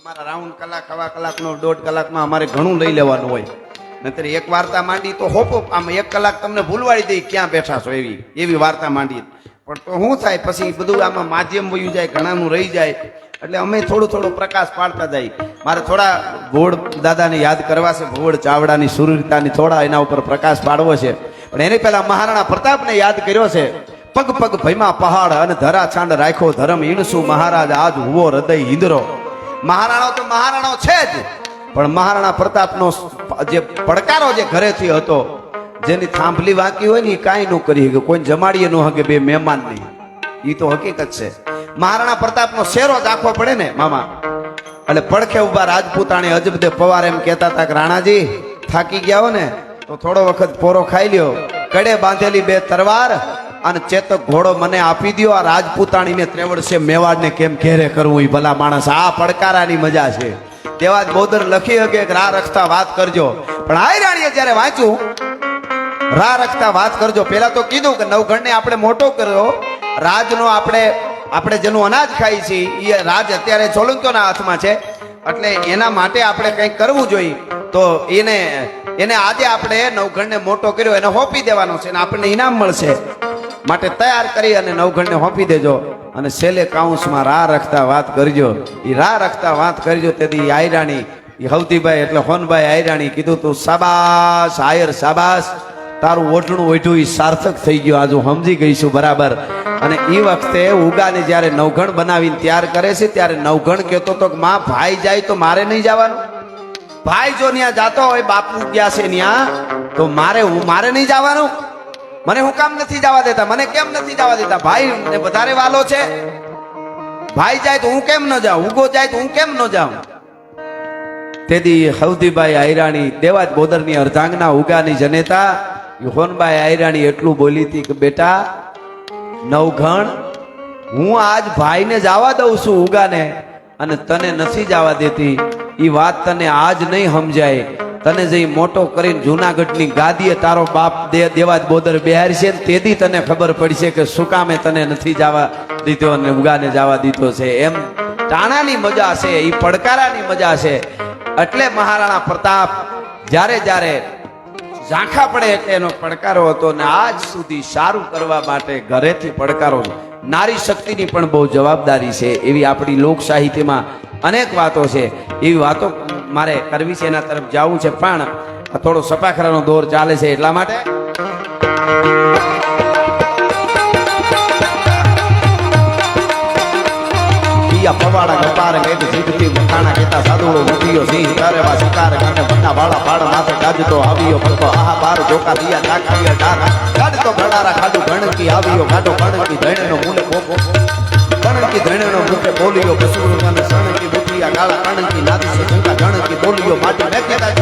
અમારા રાઉન્ડ કલાક સવા કલાકનો 1.5 કલાકમાં અમારે ઘણું લઈ લેવાનું હોય. નહીતર એક વાર્તા માંડી તો હોપો આમ 1 કલાક તમને ભૂલવાડી દઈ ક્યાં બેઠા છો એવી વાર્તા માંડી. પણ તો શું થાય પછી બધું આમાં માધ્યમ વયું જાય, ઘણાનું રહી જાય. એટલે અમે થોડો પ્રકાશ પાડતા જાય. મારે થોડા ભોળ દાદાને યાદ કરવા છે, ભોળ ચાવડાની સુરવીરતાની થોડા એના ઉપર પ્રકાશ પાડવો છે. પણ એની પહેલા મહારાણા પ્રતાપને યાદ કર્યો છે. પગ પગ ભયમાં પહાડ અને ધરા છાંડ રાખ્યો ધરમ ઈણસુ મહારાજ આજ હુવો હૃદય હિંદરો. મહારાણો તો મહારાણો છે જ, પણ મહારાણા પ્રતાપનો જે પડકારો જે ઘરેથી હતો, જેની થાંભલી વાંકી હોય ને એ કાંઈ ન કરી શકે, કોઈ જમાડીએ ન હકે, બે મહેમાન નહીં. એ તો હકીકત છે. મહારાણા પ્રતાપનો શેરો જ આખવો પડે ને મામા. એટલે પડખે ઉભા રાજપૂતાણી અજબદે પવાર એમ કહેતા હતા કે રાણાજી થાકી ગયા હો ને તો થોડો વખત પોરો ખાઈ લ્યો, કડે બાંધેલી 2 તરવાર અને ચેતક ઘોડો મને આપી દો. આ રાજપૂતાણીને ત્રેવડશે મેવાડને કેમ ઘેરે કરવું એ ભલા માણસ. આ પડકારાની મજા છે. તેવા જ બોદર લખી શકે કે રા રખતા વાત કરજો. પણ આ રાણીએ જ્યારે વાંચ્યું રા રખતા વાત કરજો, પેલા તો કીધું કે નવઘણને આપણે મોટો કર્યો, રાજનો આપણે જેનું અનાજ ખાઈ છીએ એ રાજ અત્યારે સોલંકીઓના હાથમાં છે. એટલે એના માટે આપણે કંઈક કરવું જોઈએ. તો એને આજે આપણે નવઘણને મોટો કર્યો, એને હોપી દેવાનો છે અને આપણને ઇનામ મળશે. માટે તૈયાર કરી અને નવઘણને હોપી દેજો. અને છેલ્લે કાઉન્સમાં રા રખતા વાત કરજો. એ રા રખતા વાત કરજો. તેથી આયરાણી એ હવતીભાઈ એટલે હોનભાઈ આયરાણી કીધું તું શાબાશ આયર શાબાશ, તારું ઓઢણું ઓઢ્યું એ સાર્થક થઈ ગયું. આજ હું સમજી ગઈ છું બરાબર. અને એ વખતે ઉગાને જ્યારે નવઘણ બનાવીને તૈયાર કરે છે ત્યારે નવઘણ કહેતો તો કે માં ભાઈ જાય તો મારે નહીં જવાનું. ભાઈ જો ત્યાં જાતો હોય, બાપુ ગયા છે ત્યાં, તો મારે નહીં જવાનું. મને હું કામ નથી જવા દેતા? મને કેમ નથી જવા દેતા? ભાઈ ને વધારે વાલો છે. ભાઈ જાય તો હું કેમ ન જાઉં? ઉગો જાય તો હું કેમ ન જાઉં? તેથી હવતીભાઈ આયરાણી દેવાજ બોદરની અર્ધાંગના ઉગાની જનેતા હોનભાઈ આયરાણી એટલું બોલી હતી કે બેટા નવઘણ, હું આજ ભાઈને જવા દઉં છું ઉગાને, અને તને નથી જવા દેતી. એ વાત તને આજ નહીં સમજાય. તને જઈ મોટો કરીને જુનાગઢની ગાદીએ તારો બાપ દેવાજ બોદર બેહાર છે, તેથી તને ખબર પડશે કે શું કામે તને નથી જવા દીધો અને ઉગાને જવા દીધો છે. એમ ટાણાની મજા છે, એ પડકારાની મજા છે. એટલે મહારાણા પ્રતાપ જ્યારે ઝાંખા પડે એટલે એનો પડકારો હતો. ને આજ સુધી સારું કરવા માટે ઘરેથી પડકારો. નારી શક્તિની પણ બહુ જવાબદારી છે. એવી આપણી લોક સાહિત્યમાં અનેક વાતો છે. એવી વાતો મારે કરવી છે, એના તરફ જવું છે. પણ થોડો સપાખરાનો દોર ચાલે છે એટલા માટે પવાડા ગપાર એક જીતતી મખાણા કેતા સાદુડો મૂક્યો સિંહ તારે વા શિકાર કાને બન્ના વાળા પાડ માથે ગાજતો આવ્યો ફરતો આહા બાર જોકા દિયા નાખીયા ડારા ગાડતો ભડારા ખાડું ગણકી આવ્યો ગાડો ગણકી ધણેનો મૂલે પોપો ગણકી ધણેનો મુખે બોલ્યો કસુર મને સણકી બુટિયા ગાળા ગણકી નાદી સે જંકા ગણકી બોલ્યો માટી મે કેતા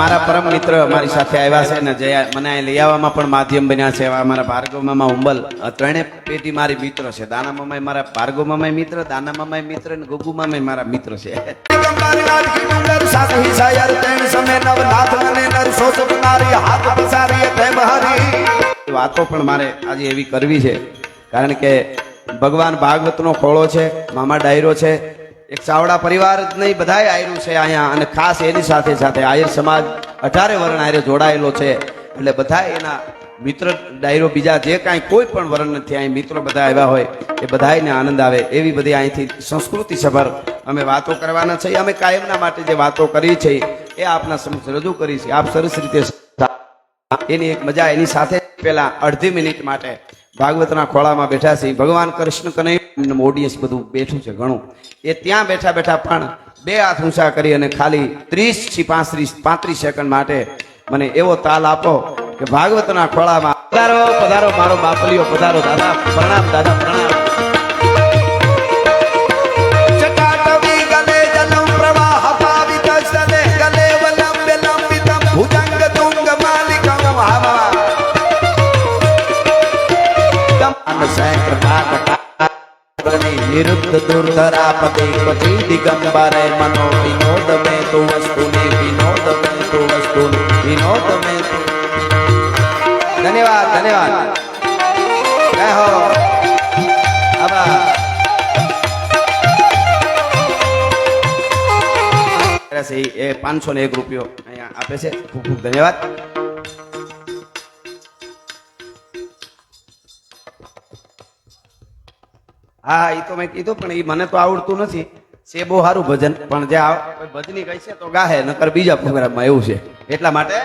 મારા પરમ મિત્ર મારી સાથે આવ્યા છે ને જે મને અહીં લઈ આવવામાં પણ માધ્યમ બન્યા છે. એવા મારા ભાર્ગવ મામા ઉંબલ, ત્રણેય પેટી મારી મિત્ર છે. દાના મામા મારા ભાર્ગવ મામા મિત્ર, દાના મામા મિત્ર અને ગુગુ મામા મારા મિત્ર છે. વાતો પણ મારે આજે એવી કરવી છે, કારણ કે ભગવાન ભાગવતનો ખોળો છે, મામા ડાયરો છે. એક ચાવડા પરિવાર જ નહીં, બધાય આયરું છે અહીંયા. અને ખાસ એની સાથે સાથે આયર સમાજ 18 વર્ણ આયરે જોડાયેલો છે. એટલે બધા એના મિત્ર ડાયરો બીજા જે કાંઈ કોઈ પણ વર્ણ નથી, અહીં મિત્રો બધા આવ્યા હોય એ બધાને આનંદ આવે એવી બધી અહીંથી સંસ્કૃતિ સભર અમે વાતો કરવાના છીએ. અમે કાયમના માટે જે વાતો કરી છે એ આપના સમક્ષ રજૂ કરી છે. આપ સરસ રીતે એની એક મજા એની સાથે પેલા અડધી મિનિટ માટે ભાગવતના ખોળામાં બેઠા છે ભગવાન કૃષ્ણ કનૈયા ઓડિયન્સ બધું બેઠું છે ઘણું એ ત્યાં બેઠા બેઠા પણ બે હાથ ઊંચા કરી અને ખાલી 30 થી 35 સેકન્ડ માટે મને એવો તાલ આપો કે ભાગવતના ખોળામાં પધારો પધારો મારો બાપલિયો પધારો દાદા પ્રણામ દાદા પ્રણામ નિરુદ્ધ દુર્ધરાપતિ પતિ દિગંબરે મનો વિનોદ મે તુ વસ્તુની વિનોદ મે તુ વસ્તુની વિનોદ મે ધન્યવાદ ધન્યવાદ જય હો આભાર એ 501 રૂપિયો અહીંયા આપે છે ખૂબ ખૂબ ધન્યવાદ હા એ તો મેં કીધું પણ એ મને તો આવડતું નથી છે બહુ સારું ભજન પણ જે ભજની કહી છે તો ગાહે નકર બીજા પ્રોગ્રામમાં એવું છે એટલા માટે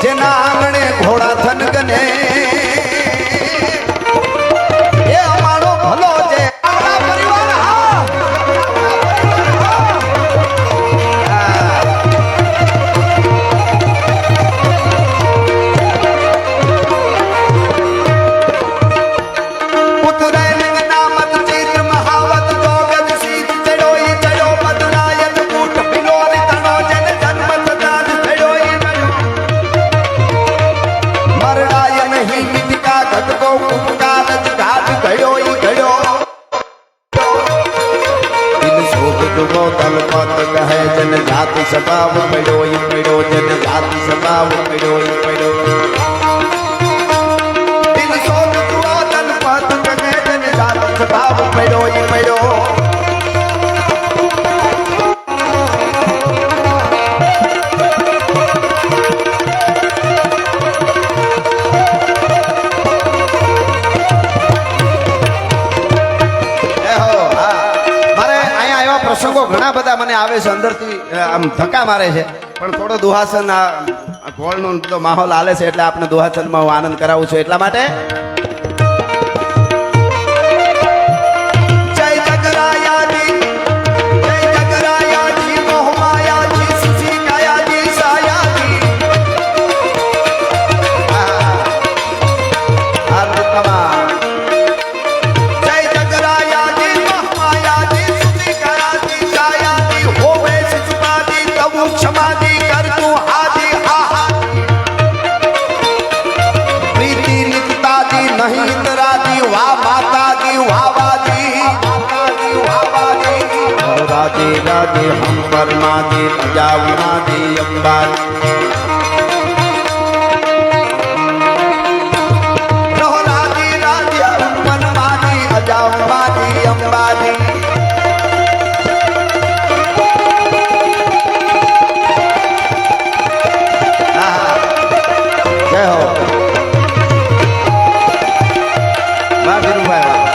જેના આંગણે ઘોડા થનગને એ અમારો ભલો છે આપણા પરિવાર जन जाति स्वभाव पड़ो जन जाति स्वभाव पड़ो दिन सोन दुआ तन पत कहे जन जाति स्वभाव पड़ो પ્રસંગો ઘણા બધા મને આવે છે અંદરથી આમ ધક્કા મારે છે પણ થોડો દુહાસન આ ગોળનો માહોલ હાલે છે એટલે આપણે દુહાસનમાં હું આનંદ કરાવું છું એટલા માટે राजे राजे हम परमादि अजावनादि अंबाजी राजे राजे हम परमादि अजावनादि अंबाजी जय हो वाह वीरू भाई वाह।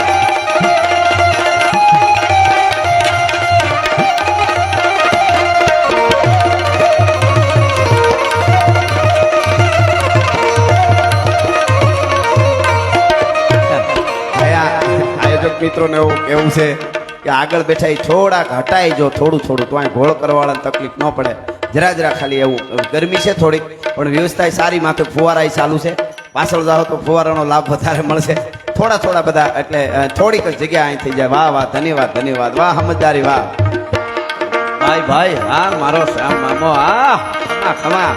આયોજક મિત્રોને એવું કેવું છે કે આગળ બેઠા એ થોડાક હટાઈ જો થોડું થોડું તો અહીં ઘોળ કરવાવાળાને તકલીફ ન પડે જરા જરા ખાલી એવું ગરમી છે થોડીક પણ વ્યવસ્થા સારી માથે ફુવારા ચાલુ છે પાછળ જાઓ તો ફુવારાનો લાભ વધારે મળશે થોડા થોડા બધા એટલે થોડીક જ જગ્યા અહીં થઈ જાય વાહ વાહ ધન્યવાદ ધન્યવાદ વાહ સમજદારી વાહ ભાઈ ભાઈ હા મારો શ્યામ મામો હા ખમા ખમા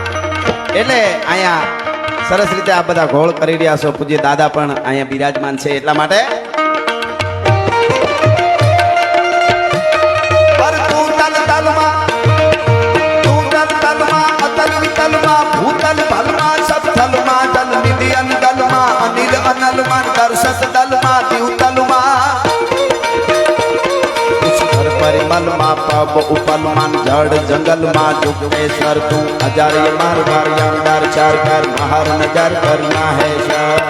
એટલે અહીંયા સરસ રીતે આ બધા ઘોળ કરી રહ્યા છો પૂજ્ય દાદા પણ અહીંયા બિરાજમાન છે એટલા માટે ઉપલમાન જળ જંગલ માં જુગેશ્વર તું અજાર્ય માર બાર યામદાર ચાર કર મહાર નજર કરના હે સર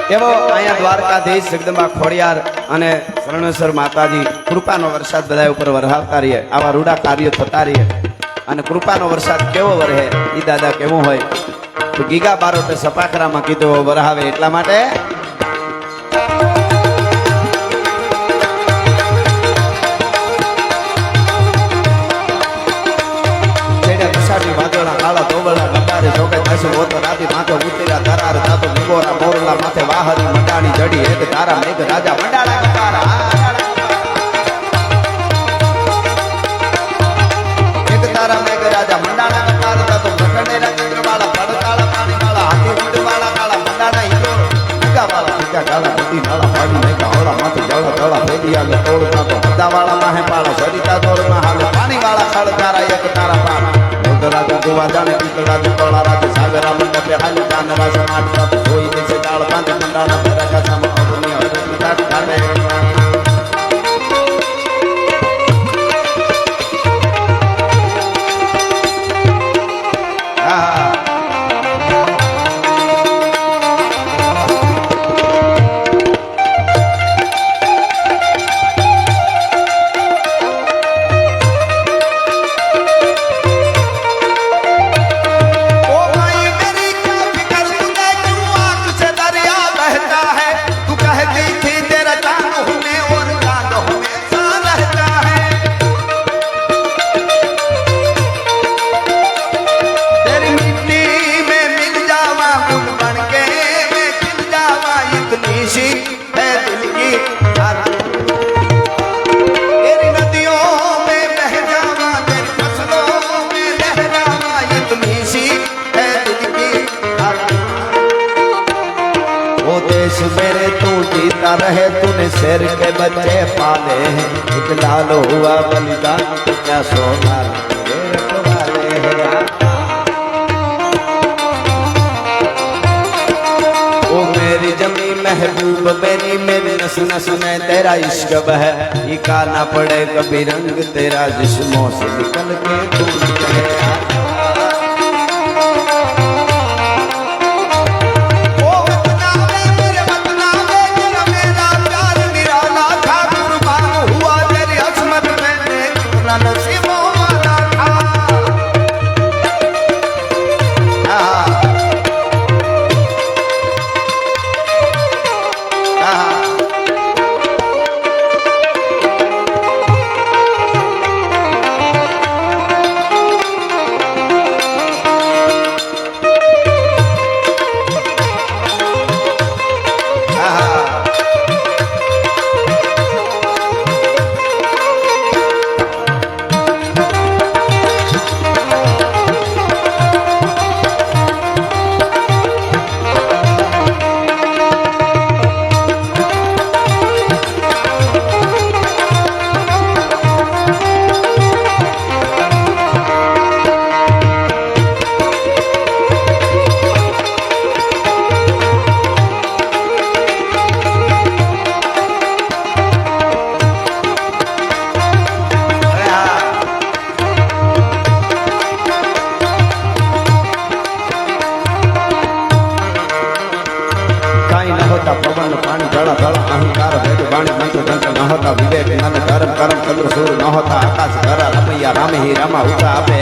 એવો અહીંયા દ્વારકાધીશ જગદંબા ખોડિયાર અને શરણેશ્વર માતાજી કૃપાનો વરસાદ બધા ઉપર વરસાવતા રહીએ આવા રૂડા કાર્યો થતા રહીએ અને કૃપાનો વરસાદ કેવો વરહે એ દાદા કેવો હોય તો ગીગા બારોટે સપાખરામાં કીધું વરહાવે એટલા માટે કાળા તોબળા ગંડારે જોગે થશે હોતો રાતી માથે ઉતર્યા ધરાર થાતો નિગોરા મોરલા માથે વાહરી મંડાણી જડી એક તારા મેઘ રાજા મંડાળા ગંડારા એક તારા મેઘ રાજા મંડાળા ગંડારા થાતો પ્રકંડેરા ચંદ્રવાળા પડતાળા પાણીવાળા હાથી ઉડવાળા કાળા મંડાળા હીરો હીગાવાળા હીગા ગાળા નદી નાળા પાડી નાખા હોળા માથે જળા જળા ફેરી આવે તોડ થાતો હદાવાળા માહે પાળા સરિતા દોરમાં હાલે પાણીવાળા ખળ તારા એક તારા પાળા રાજા ગોવા જાણે પીતળા દુતળા રાજા સાગરા મંડપે હાલ કાન રાજા માટકા ધોઈ દેશે દાળ પાંચ મંડાણા ભેરા કાસામાં અગ્નિ હરતી કાટ કાઢે हालो हुआ बलिदान तो क्या सोना लगे रखवाले हैं। ओ मेरी जमी महबूब मेरी मेरी नस नस में तेरा इश्क है, ये का ना पड़े कभी रंग तेरा जिस्मों से निकल के दूर गया। पवन पानी जल थल अहंकार भेद वाणी मंत्र तंत्र न होता विवेक मन धर्म कर्म चंद्र सूर्य न होता आकाश धर रमैया राम ही रमा उता आपे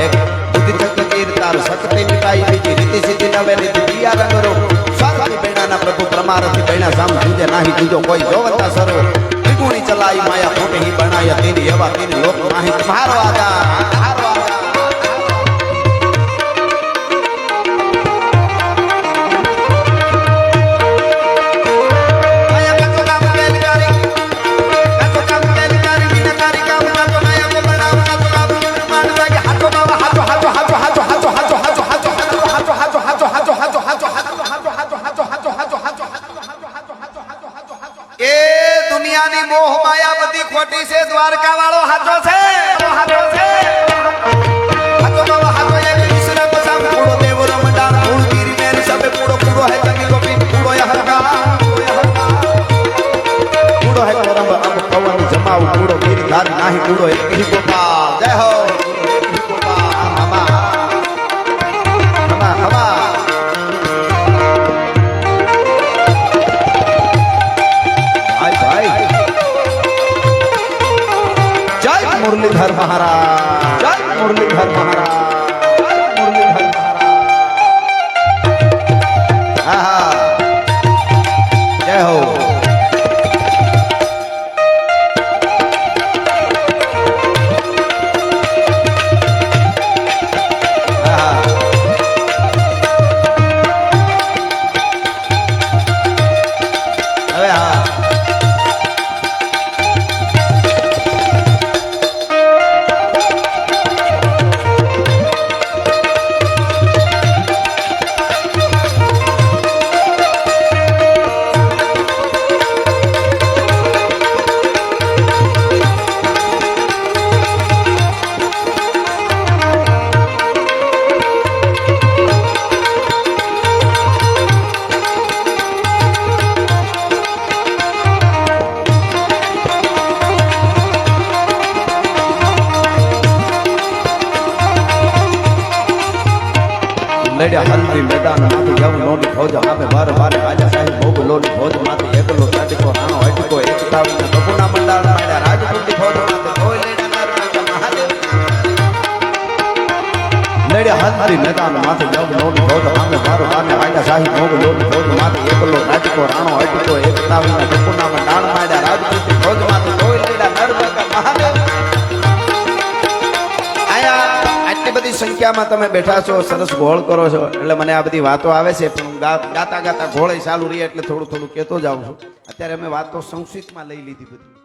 बुद्धि तक कीर्तार शक्ति मिटाई बीजी रीति सिद्धि नवे रीति दिया रंग रो स्वामी बेड़ा ना प्रभु परमारथी बेड़ा साम तुझे नाही तुझो कोई जोवता सरो त्रिगुणी चलाई माया फूटे ही बनाया तेरी हवा तेरी लोक नाही तुम्हारो आजा तुम्हारो आजा। मोह माया बदी खोटी से द्वारका वालो हाथों से हाथो बाबा हाथो एक दूसरे को सब पूरो देव रमदान पूरो गिरी मेरे सब पूरो पूरो है जगी गोपी पूरो यह हरका पूरो है करम अब पवन जमाऊ पूरो गिरी धार नाही पूरो एक ही गोपाल जय हो गोपाल हमा हमा हमा मुरलीधर महाराज जय मुरलीधर महाराज जय मुरलीधर महाराज जय हो। हल्दी मैदान माथे जब लोनी फौज आपे बार बार राजा साहिब भोग लोनी फौज माथे एकलो साटिको राणो हटको एकतावी ना बपुना मंडाल माडा राजपूत फौज माथे कोई लेना नर महादेव लेडे हल्दी मैदान माथे जब लोनी फौज आपे बार बार राजा साहिब भोग लोनी फौज माथे एकलो साटिको राणो हटको एकतावी ना बपुना मंडाल माडा राजपूत फौज माथे कोई लेना नर महादेव। बड़ी संख्या में तमे बैठा छो सरस घोल करो छो એટલે મને આ બધી વાતો આવે છે પણ ગાતા ગાતા ઘોળે ચાલુ રહી એટલે થોડું થોડું કહેતો જાઉં છું। અત્યારે અમે વાતો સંસ્કૃતમાં લઈ લીધી બધી।